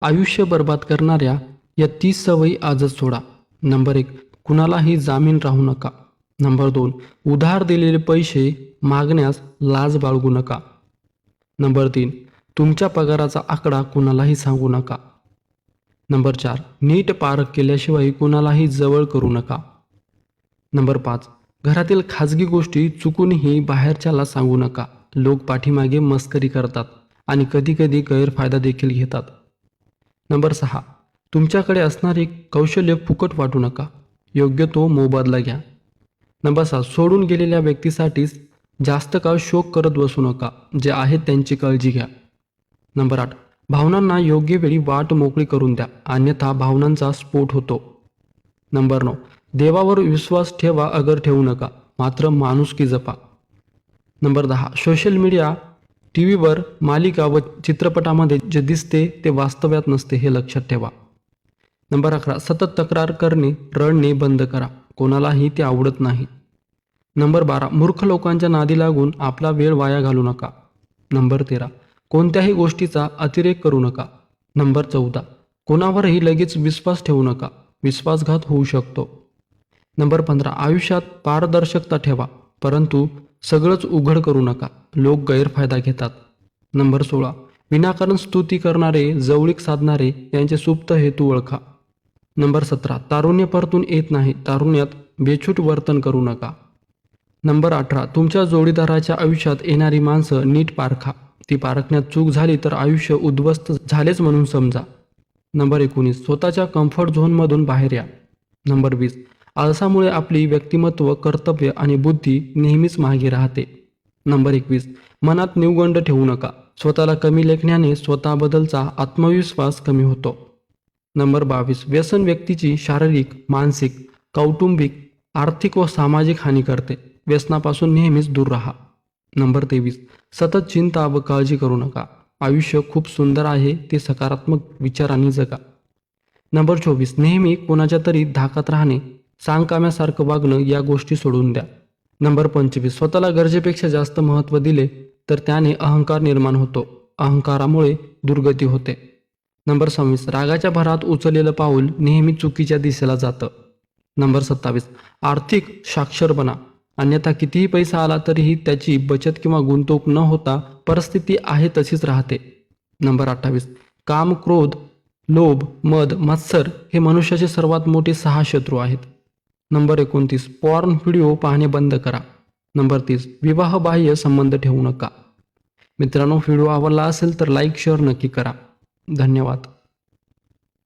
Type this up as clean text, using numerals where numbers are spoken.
आयुष्य बर्बाद करणाऱ्या या 30 सवयी आजच सोडा. नंबर 1, कुणालाही जामीन राहू नका. नंबर 2, उधार दिलेले पैसे मागण्यास लाज बाळगू नका. नंबर 3, तुमच्या पगाराचा आकडा कुणालाही सांगू नका. नंबर 4, नीट पारख केल्याशिवाय कुणालाही जवळ करू नका. नंबर 5, घरातील खाजगी गोष्टी चुकूनही बाहेरच्याला सांगू नका. लोक पाठीमागे मस्करी करतात आणि कधीकधी गैरफायदा देखील घेतात. नंबर 6, तुमच्याकडे असणारे कौशल्य फुकट वाटू नका. योग्य तो मोबदला घ्या. नंबर 7, सोडून गेलेल्या व्यक्तीसाठीच जास्त काळ शोक करत बसू नका. जे आहेत त्यांची काळजी घ्या. नंबर 8, भावनांना योग्य वेळी वाट मोकळी करून द्या, अन्यथा भावनांचा स्फोट होतो. नंबर 9, देवावर विश्वास ठेवा अगर ठेवू नका, मात्र माणुसकी जपा. नंबर 10, सोशल मीडिया, टीव्हीवर मालिका व चित्रपटामध्ये जे दिसते ते वास्तव्यात नसते हे लक्षात ठेवा. नंबर 11, सतत तक्रार करणे, रडणे बंद करा. कोणालाही ते आवडत नाही. नंबर 12, मूर्ख लोकांच्या नादी लागून आपला वेळ वाया घालू नका. नंबर 13, कोणत्याही गोष्टीचा अतिरेक करू नका. नंबर 14, कोणावरही लगेच विश्वास ठेवू नका. विश्वासघात होऊ शकतो. नंबर 15, आयुष्यात पारदर्शकता ठेवा, परंतु सगळंच उघड करू नका. लोक गैरफायदा घेतात. नंबर 16, विनाकारण स्तुती करणारे, जवळीक साधणारे यांचे सुप्त हेतू ओळखा. नंबर 17, तारुण्य परतून येत नाही, तारुण्यात बेछूट वर्तन करू नका. नंबर 18, तुमच्या जोडीदाराच्या आयुष्यात येणारी माणसं नीट पारखा. ती पारखण्यात चूक झाली तर आयुष्य उद्ध्वस्त झालेच म्हणून समजा. नंबर 19, स्वतःच्या कम्फर्ट झोनमधून बाहेर या. नंबर 20, आळसामुळे आपली व्यक्तिमत्व, कर्तव्य आणि बुद्धी नेहमीच मागे राहते. नंबर 21, मनात न्यूनगंड ठेवू नका. स्वतःला कमी लेखण्याने स्वतःबद्दलचा आत्मविश्वास कमी होतो. नंबर 22, व्यसन व्यक्तीची शारीरिक, मानसिक, कौटुंबिक, आर्थिक व सामाजिक हानी करते. व्यसनापासून नेहमीच दूर राहा. नंबर 23, सतत चिंता व काळजी करू नका. आयुष्य खूप सुंदर आहे, ते सकारात्मक विचारांनी जगा. नंबर 24, नेहमी कोणाच्या तरी धाकात राहणे, सांगकाम्यासारखं वागणं या गोष्टी सोडून द्या. नंबर 25, स्वतःला गरजेपेक्षा जास्त महत्त्व दिले तर त्याने अहंकार निर्माण होतो. अहंकारामुळे दुर्गती होते. नंबर 26, रागाच्या भरात उचललेलं पाऊल नेहमी चुकीच्या दिशेला जातं. नंबर 27, आर्थिक साक्षर बना, अन्यथा कितीही पैसा आला तरीही त्याची बचत किंवा गुंतवणूक न होता परिस्थिती आहे तशीच राहते. नंबर 28, काम, क्रोध, लोभ, मद, मत्सर हे मनुष्याचे सर्वात मोठे 6 शत्रू आहेत. नंबर 29, पॉर्न व्हिडिओ पाहणे बंद करा. नंबर 30, विवाहबाह्य संबंध ठेवू नका. मित्रांनो, व्हिडिओ आवडला असेल तर लाईक, शेअर नक्की करा. धन्यवाद.